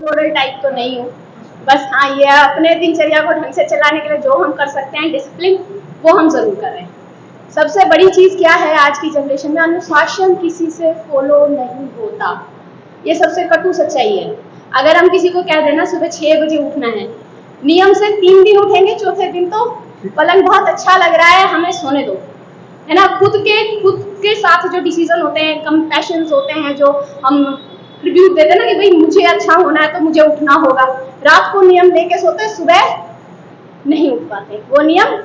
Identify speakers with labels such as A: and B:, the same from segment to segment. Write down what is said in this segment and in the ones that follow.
A: Model type तो नहीं हूँ, बस हाँ ये अपने दिनचर्या को ढंग से चलाने के लिए जो हम कर सकते हैं डिसिप्लिन, वो हम जरूर कर रहे हैं। सबसे बड़ी चीज क्या है आज की जनरेशन में, अनुशासन किसी से फॉलो नहीं होता। ये सबसे कटु सच्चाई है। अगर हम किसी को कह देना सुबह 6 बजे उठना है, नियम से 3 दिन उठेंगे, चौथे दिन तो पलंग बहुत अच्छा लग रहा है हमें सोने दो, है ना। खुद के साथ जो डिसीजन होते हैं, कंपैशंस होते हैं, जो हम ट्रिब्यूट देते हैं ना कि भाई मुझे अच्छा होना है तो मुझे उठना होगा, रात को नियम लेके सोते, सुबह नहीं उठ पाते, वो नियम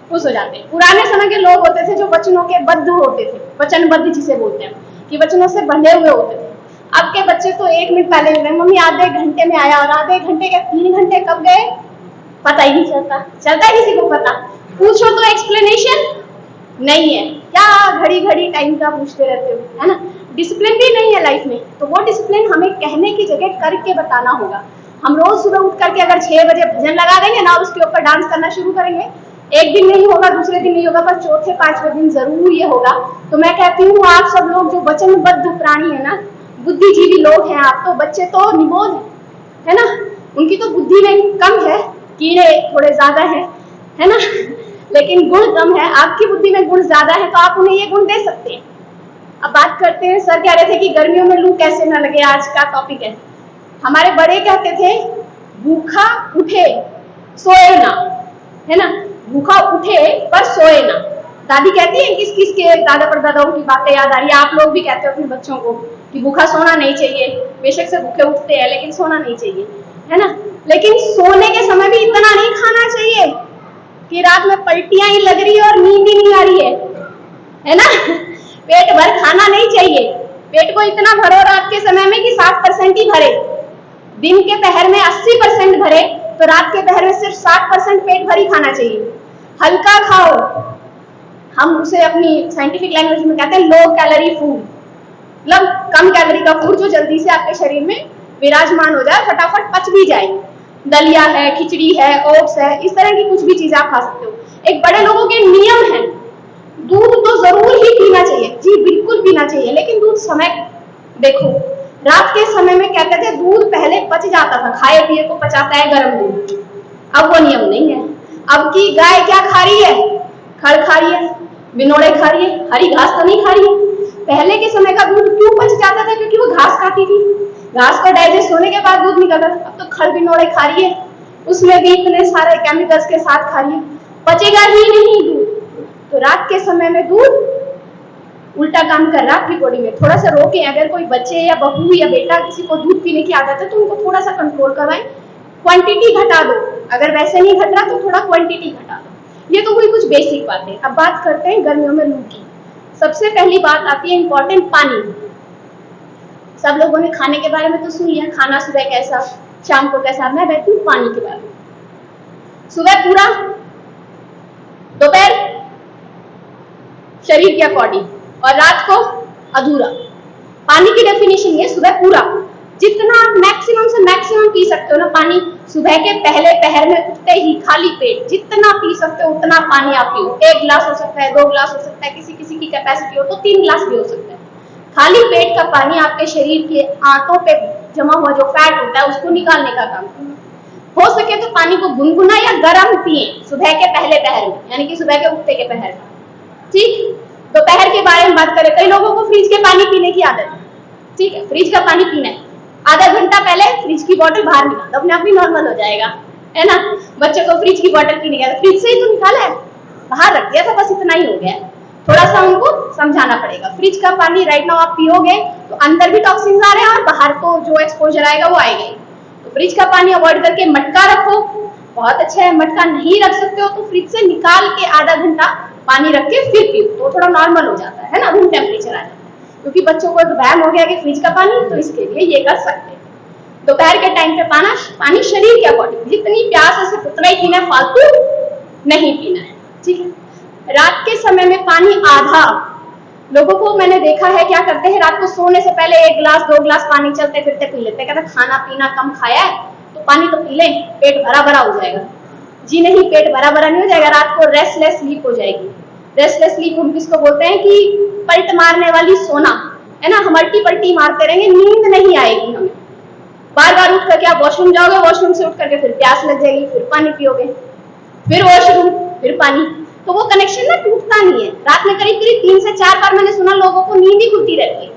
A: खुश हो जाते हैं। पुराने समय के लोग होते थे जो वचनों के बद्ध होते थे, वचनबद्ध जिसे बोलते हैं, कि वचनों से बंधे हुए होते थे। अब के बच्चे तो 1 मिनट पहले मिले, मम्मी आधे घंटे में आया, और आधे घंटे के 3 घंटे कब गए पता ही नहीं चलता। चलता है किसी को पता? पूछो तो एक्सप्लेनेशन नहीं है, क्या घड़ी घड़ी टाइम का पूछते रहते हो, है ना। डिसिप्लिन भी नहीं है लाइफ में, तो वो डिसिप्लिन हमें कहने की जगह करके बताना होगा। हम रोज सुबह उठ करके अगर 6 बजे भजन लगा देंगे ना और उसके ऊपर डांस करना शुरू करेंगे, एक दिन नहीं होगा, दूसरे दिन नहीं होगा, पर चौथे 5वें दिन जरूर ये होगा। तो मैं कहती हूँ आप सब लोग जो वचनबद्ध प्राणी है ना, बुद्धिजीवी लोग हैं आप, तो बच्चे तो निबोध है ना, उनकी तो बुद्धि में कम है, कीड़े थोड़े ज्यादा है ना, लेकिन गुण कम है। आपकी बुद्धि में गुण ज्यादा है, तो आप उन्हें ये गुण दे सकते हैं। अब बात करते हैं, सर कह रहे थे कि गर्मियों में लू कैसे ना लगे, आज का टॉपिक है। हमारे बड़े कहते थे भूखा उठे सोए ना, है ना, भूखा उठे पर सोए ना। दादी कहती है, किस किस के दादा परदादाओं की बातें याद आ रही है। आप लोग भी कहते हो अपने बच्चों को कि भूखा सोना नहीं चाहिए, बेशक से भूखे उठते हैं लेकिन सोना नहीं चाहिए, है ना। लेकिन सोने के समय भी इतना नहीं खाना चाहिए कि रात में पलटियां ही लग रही है और नींद ही नहीं आ रही है ना। पेट भर खाना नहीं चाहिए, पेट को इतना भरो रात के समय में कि 60% ही भरे, दिन के पहर में 80% भरे, तो रात के पहर में सिर्फ 60% पेट भर ही खाना चाहिए। हल्का खाओ, हम उसे अपनी साइंटिफिक लैंग्वेज में कहते हैं लो कैलोरी फूड, मतलब कम कैलोरी का फूड जो जल्दी से आपके शरीर में विराजमान हो जाए, फटाफट पच भी जाए। दलिया है, खिचड़ी है, ओट्स है, इस तरह की कुछ भी चीजें आप खा सकते हो। एक बड़े लोगों के नियम है, दूध तो जरूर ही पीना चाहिए, जी बिल्कुल पीना चाहिए, लेकिन दूध समय देखो। रात के समय में कहते थे दूध पहले पच जाता था, खाए पिए को पचाता है गर्म दूध, अब वो नियम नहीं है। अब की गाय क्या खा रही है? खड़ खा रही है, बिनोड़े खा रही है, हरी घास तो नहीं खा रही है। पहले के समय का दूध क्यों पच जाता था? क्योंकि वो घास खाती थी, घास को डाइजेस्ट होने के बाद दूध निकलता था। अब तो खड़ बिनोड़े खा रही है, उसमें भी इतने सारे केमिकल्स के साथ खा रही है, पचेगा ही नहीं दूध। तो रात के समय में दूध उल्टा काम कर रहा है आपकी बॉडी में। थोड़ा सा रोकें, अगर कोई बच्चे या बहू या बेटा किसी को दूध पीने की आदत है तो उनको थोड़ा सा कंट्रोल करवाएं, क्वांटिटी घटा दो, अगर वैसे नहीं घट रहा तो थोड़ा क्वांटिटी घटा दो। ये तो कोई कुछ बेसिक बात है। अब बात करते हैं गर्मियों में लू की। सबसे पहली बात आती है इंपॉर्टेंट, पानी। सब लोगों ने खाने के बारे में तो सुन लिया, खाना सुबह कैसा, शाम को कैसा। मैं कहती हूँ पानी के बारे में। सुबह पूरा, दोपहर शरीर के अकॉर्डिंग, और रात को अधूरा। पानी की डेफिनेशन ये, सुबह पूरा, जितना मैक्सिमम से मैक्सिमम पी सकते हो ना पानी। सुबह के पहले पहर में उठते ही खाली पेट जितना पी सकते हो उतना पानी आप पियो। 1 गिलास हो सकता है, 2 गिलास हो सकता है, किसी किसी की कैपेसिटी हो तो 3 गिलास भी हो सकता है। खाली पेट का पानी आपके शरीर के आंतों पे जमा हुआ जो फैट होता है उसको निकालने का काम करता है। हो सके तो पानी को गुनगुना या गर्म पिए सुबह के पहले पहर में, यानी कि सुबह के उठते के पहर का। ठीक, दोपहर के बारे में बात करें, कई लोगों को फ्रिज के पानी पीने की आदत है। ठीक है, फ्रिज का पानी पीना है, आधा घंटा पहले फ्रिज की बोतल बाहर निकाल दो, अपने आप ही नॉर्मल हो जाएगा, है ना। बच्चे को फ्रिज की बोतल पीने का, फ्रिज से ही तो निकाला है, बाहर रख दिया था, बस इतना ही हो गया। थोड़ा सा उनको समझाना पड़ेगा। फ्रिज का पानी राइट नाउ आप पियोगे तो अंदर भी टॉक्सिन्स आ रहे हैं और बाहर तो जो एक्सपोजर आएगा वो आएगा। तो फ्रिज का पानी अवॉइड करके मटका रखो, बहुत अच्छा है। मटका नहीं रख सकते हो तो फ्रिज से निकाल के आधा घंटा पानी रख के फिर पियो, तो थोड़ा नॉर्मल हो जाता है ना, रूम टेम्परेचर आ जाता है। क्योंकि बच्चों को वहम हो गया कि फ्रिज का पानी, तो इसके लिए ये कर सकते हैं। दोपहर के टाइम पे पानी शरीर के अकॉर्डिंग, जितनी प्यास है सिर्फ उतना ही पीना है, फालतू नहीं पीना है। ठीक है, रात के समय में पानी आधा। लोगों को मैंने देखा है क्या करते हैं, रात को सोने से पहले 1 गिलास 2 गिलास पानी चलते फिरते पी लेते हैं। कहते खाना पीना कम खाया है तो पानी तो पी लें, पेट भरा भरा हो जाएगा। जी नहीं, पेट भरा भरा नहीं हो जाएगा, रात को रेस्टलेस स्लीप हो जाएगी। रेस्टलेस स्लीप हम किसको बोलते हैं कि पलट मारने वाली सोना, है ना। हम अल्टी पल्टी मारते रहेंगे, नींद नहीं आएगी हमें। बार बार उठ करके आप वॉशरूम जाओगे, वॉशरूम से उठ करके फिर प्यास लग जाएगी, फिर पानी पियोगे, फिर वॉशरूम, फिर पानी, तो वो कनेक्शन ना टूटता नहीं है। रात में करीब करीब 3 से 4 बार मैंने सुना लोगों को नींद ही खुलती रहती है।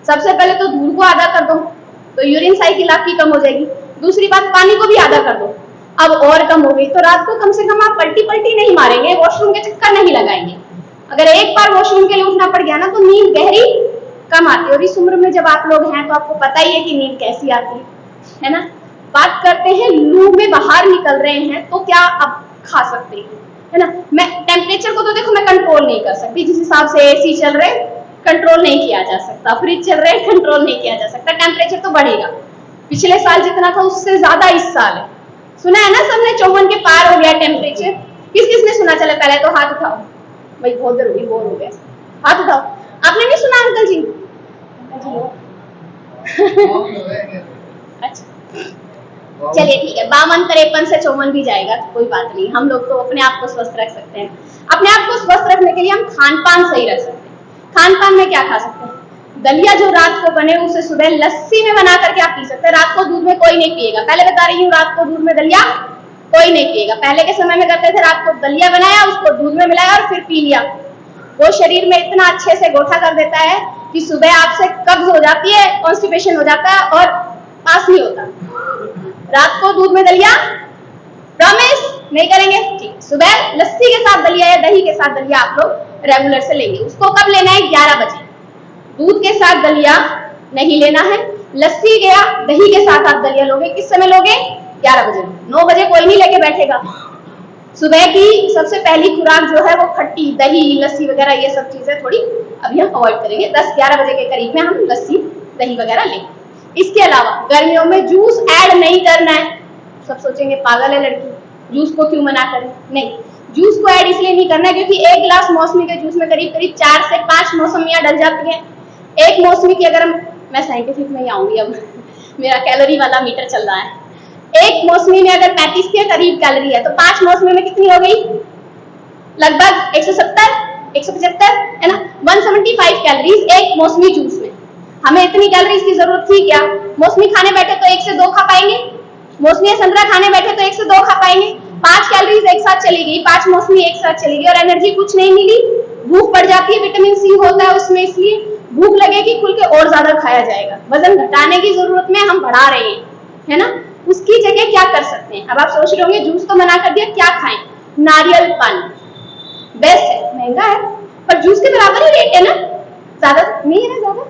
A: सबसे पहले तो दूध को आधा कर दो तो यूरिन साइकिल आपकी कम हो जाएगी, दूसरी बात पानी को भी आधा कर दो, अब और कम हो गई। तो रात को कम से कम आप पलटी पलटी नहीं मारेंगे, वॉशरूम के चक्कर नहीं लगाएंगे। अगर एक बार वॉशरूम के लिए उठना पड़ गया ना तो नींद गहरी कम आती है। और इस उम्र में जब आप लोग हैं तो आपको पता ही है कि नींद कैसी आती है ना। बात करते हैं लू में बाहर निकल रहे हैं तो क्या आप खा सकते हैं, है ना। मैं टेम्परेचर को तो देखो मैं कंट्रोल नहीं कर सकती, जिस हिसाब से एसी चल रहे कंट्रोल नहीं किया जा सकता, फ्रिज चल रहे कंट्रोल नहीं किया जा सकता, टेम्परेचर तो बढ़ेगा। पिछले साल जितना था उससे ज्यादा इस साल है। सुना है ना सबने 54 के पार हो गया टेम्परेचर। किस किसने सुना, चले पहले तो हाथ उठाओ, भाई बहुत देर हुई, बोर हो गया, हाथ उठाओ। आपने भी सुना अंकल जी? अच्छा चलिए ठीक है, 52, 53 से 54 भी जाएगा तो कोई बात नहीं, हम लोग तो अपने आप को स्वस्थ रख सकते हैं। अपने आप को स्वस्थ रखने के लिए हम खान पान सही रख सकते हैं। खान पान में क्या खा सकते हैं? दलिया जो रात को बने उसे सुबह लस्सी में बना करके आप पी सकते हैं। रात को दूध में कोई नहीं पिएगा, पहले बता रही हूँ, रात को दूध में दलिया कोई नहीं पिएगा। पहले के समय में करते थे, रात को दलिया बनाया, उसको दूध में मिलाया और फिर पी लिया। वो शरीर में इतना अच्छे से गोठा कर देता है कि सुबह आपसे कब्ज हो जाती है, कॉन्स्टिपेशन हो जाता है और पास नहीं होता। रात को दूध में दलिया प्रॉमिस नहीं करेंगे, ठीक। सुबह लस्सी के साथ दलिया या दही के साथ दलिया आप लोग रेगुलर से लेंगे। उसको कब लेना है? 11 बजे। दूध के साथ दलिया नहीं लेना है, लस्सी गया, दही के साथ आप दलिया लोगे। किस समय लोगे? 11 बजे। 9 बजे कोई नहीं लेके बैठेगा। सुबह की सबसे पहली खुराक जो है वो खट्टी दही लस्सी वगैरह ये सब चीजें थोड़ी अभी हम अवॉइड करेंगे। 10-11 बजे के करीब में हम लस्सी दही वगैरह लेंगे। इसके अलावा गर्मियों में जूस ऐड नहीं करना है। सब सोचेंगे पागल है लड़की, जूस को क्यों मना करें? नहीं, जूस को ऐड इसलिए नहीं करना है क्योंकि एक गिलास मौसमी के जूस में करीब करीब 4 से 5 मौसमियां डल जाती हैं। एक मौसमी की अगर मैं साइंटिफिक में ही आऊंगी अब मेरा कैलोरी वाला मीटर चल रहा है। एक मौसमी में अगर 35 के करीब कैलोरी है तो 5 मौसमी में कितनी हो गई? लगभग 170, 175 है ना, 175 कैलोरीज एक मौसमी जूस में। हमें इतनी कैलोरीज की जरूरत थी क्या? मौसमी खाने बैठे तो 1 से 2 खा पाएंगे, मौसमी या संतरा खाने बैठे तो 1 से 2 खा पाएंगे। 5 कैलोरीज एक साथ चली गई, 5 मौसमी एक साथ चली गई और एनर्जी कुछ नहीं मिली। भूख बढ़ जाती है, विटामिन सी होता है उसमें, इसलिए भूख लगेगी, खुल के और ज्यादा खाया जाएगा। वजन घटाने की जरूरत में हम बढ़ा रहे हैं, है ना। उसकी जगह क्या कर सकते हैं? अब आप सोच रहे होंगे जूस तो मना कर दिया, क्या खाएं? नारियल पानी बेस्ट है, महंगा है पर जूस के बराबर ही रेट है ना, ज्यादा नहीं है ना, ज्यादा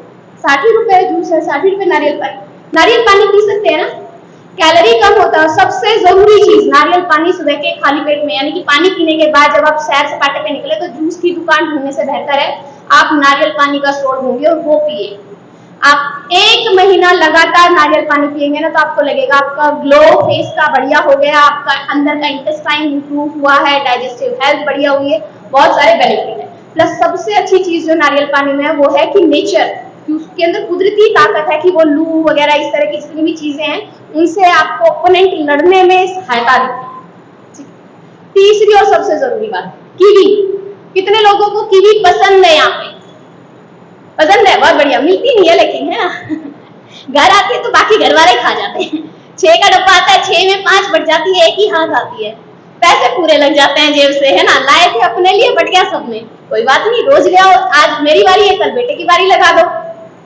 A: 60 रुपए जूस है, 60 रुपए नारियल पानी। नारियल पानी पी सकते हैं ना, कैलोरी कम होता है। सबसे जरूरी चीज नारियल पानी सुबह के खाली पेट में, यानी कि पानी पीने के बाद जब आप सैर सपाटे पे निकले तो जूस की दुकान ढूंढने से बेहतर है आप नारियल पानी का स्टोर ढूंढिए और वो पिए। आप 1 महीना लगातार नारियल पानी पिएंगे ना तो आपको लगेगा आपका ग्लो फेस का बढ़िया हो गया, आपका अंदर का इंटेस्टाइन इंप्रूव हुआ है, डाइजेस्टिव हेल्थ बढ़िया हुई है, बहुत सारे बेनिफिट है। प्लस सबसे अच्छी चीज जो नारियल पानी में है वो है कि नेचर, उसके अंदर कुदरती ताकत है कि वो लू वगैरह इस तरह की जितनी भी चीजें हैं उनसे आपको ओपोनेंट लड़ने में सहायता देती है। तीसरी और सबसे जरूरी बात, कीवी। कितने लोगों को कीवी पसंद है? यहाँ पे पसंद है, बहुत बढ़िया। मिलती नहीं है लेकिन, है ना। घर आती है तो बाकी घर वाले खा जाते हैं। 6 का डब्बा आता है, 6 में 5 बढ़ जाती है, एक ही हाथ आती है, पैसे पूरे लग जाते हैं जेब से, है ना। लाए थे अपने लिए, बट गया सब में। कोई बात नहीं, रोज ले आओ, आज मेरी बारी है, कल बेटे की बारी लगा दो,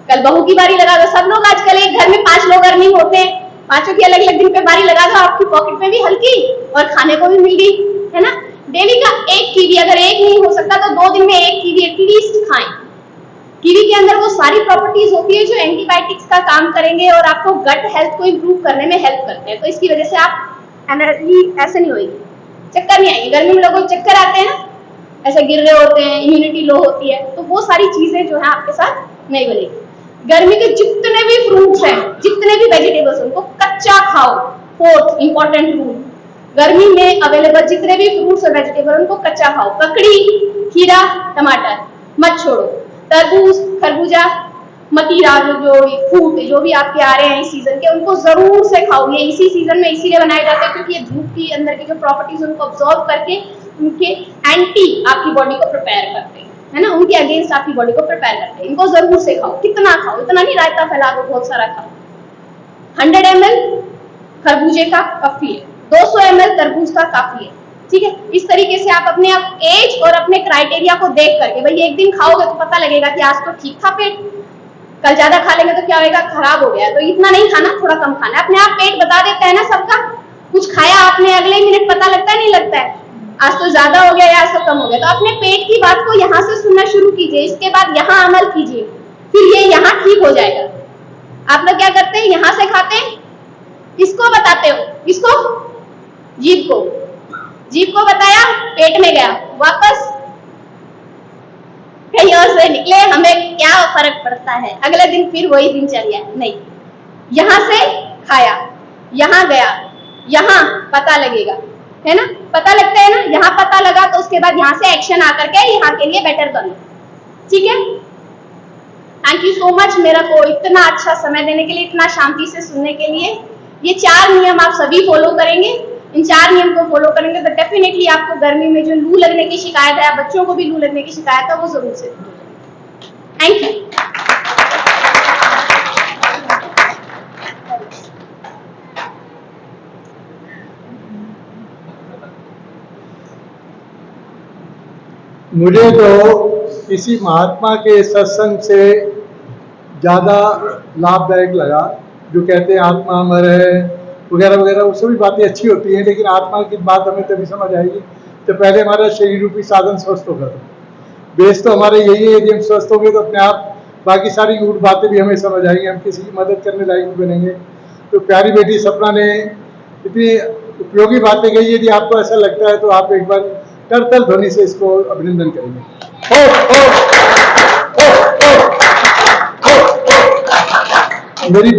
A: कल बहू की बारी लगा दो। सब लोग आजकल एक घर में 5 लोग अर्निंग होते हैं, 5 की अलग अलग दिन पे बारी लगा दो, आपकी पॉकेट में भी हल्की और खाने को भी मिल गई, है ना। डेली का 1 कीवी, अगर 1 नहीं हो सकता तो 2 दिन में 1 कीवी एटलीस्ट खाएं। कीवी के अंदर वो सारी प्रॉपर्टीज होती है जो एंटीबायोटिक्स का काम करेंगे और आपको गट हेल्थ को इंप्रूव करने में हेल्प करते हैं। तो इसकी वजह से आप एनर्जी ऐसे नहीं होगी, चक्कर नहीं आएगी। गर्मी में लोगों को चक्कर आते हैं ना, ऐसे गिर रहे होते हैं, इम्यूनिटी लो होती है, तो वो सारी चीजें जो है आपके साथ नहीं बनेगी। गर्मी के जितने भी फ्रूट्स हैं, जितने भी वेजिटेबल्स, उनको कच्चा खाओ। 4th इंपॉर्टेंट रूल, गर्मी में अवेलेबल जितने भी फ्रूट्स और वेजिटेबल उनको कच्चा खाओ। ककड़ी, खीरा, टमाटर मत छोड़ो। तरबूज, खरबूजा, मतीरा, जो फ्रूट जो भी आपके आ रहे हैं इस सीजन के, उनको जरूर से खाओ। ये इसी सीजन में इसीलिए बनाए जाते हैं क्योंकि ये धूप की अंदर की जो प्रॉपर्टीज उनको ऑब्जॉर्व करके उनके एंटी आपकी बॉडी को प्रिपेयर करते हैं, है ना, उनके अगेंस्ट आपकी बॉडी को प्रिपेयर करते हैं। इनको जरूर से खाओ, कितना खाओ, इतना नहीं रायता फैला दो बहुत सारा खाओ। 100 ml खरबूजे का काफी है, 200 ml तरबूज का काफी है। ठीक है, इस तरीके से आप अपने एज और अपने क्राइटेरिया को देख करके, भाई एक दिन खाओगे तो पता लगेगा कि आज तो ठीक था पेट, कल ज्यादा खा लेंगे तो क्या होगा, खराब हो गया। तो इतना नहीं खाना, थोड़ा कम खाना है। अपने आप पेट बता देता है ना सबका, कुछ खाया आपने अगले मिनट पता लगता है नहीं लगता है, आज तो ज्यादा हो गया या आज तो कम हो गया। तो अपने पेट की बात को यहाँ से सुनना शुरू कीजिए, इसके बाद यहाँ अमल कीजिए, फिर ये यहाँ ठीक हो जाएगा। आप लोग क्या करते हैं, यहाँ से खाते हैं, किसको बताते हो, किसको, जीभ को, जीभ को बताया, पेट में गया, वापस कहीं और से निकले, हमें क्या फर्क पड़ता है, अगले दिन फिर वही दिनचर्या। नहीं, यहां से खाया, यहां गया, यहां पता लगेगा, है ना, पता लगता है ना, यहां पता लगा तो उसके बाद यहां से एक्शन आकर के यहाँ के लिए बेटर कर लो। ठीक है, थैंक यू सो मच मेरा को इतना अच्छा समय देने के लिए, इतना शांति से सुनने के लिए। ये 4 नियम आप सभी फॉलो करेंगे, इन 4 नियम को फॉलो करेंगे तो डेफिनेटली आपको गर्मी में जो लू लगने की शिकायत है, बच्चों को भी लू लगने की शिकायत है, वो जरूर से दूर हो जाएगी। Thank you.
B: मुझे तो किसी महात्मा के सत्संग से ज़्यादा लाभदायक लगा, जो कहते हैं आत्मा अमर है वगैरह वगैरह, वो सभी बातें अच्छी होती हैं, लेकिन आत्मा की बात हमें तभी समझ आएगी तो पहले हमारा शरीर रूपी साधन स्वस्थ होगा। बेस तो हमारे यही है, यदि हम स्वस्थ होंगे तो अपने आप बाकी सारी गूढ़ बातें भी हमें समझ आएंगी, हम किसी की मदद करने लायक भी बनेंगे। तो प्यारी बेटी सपना ने इतनी उपयोगी बातें कही, यदि आपको ऐसा लगता है तो आप एक बार करतल ध्वनि से इसको अभिनंदन करेंगे। मेरी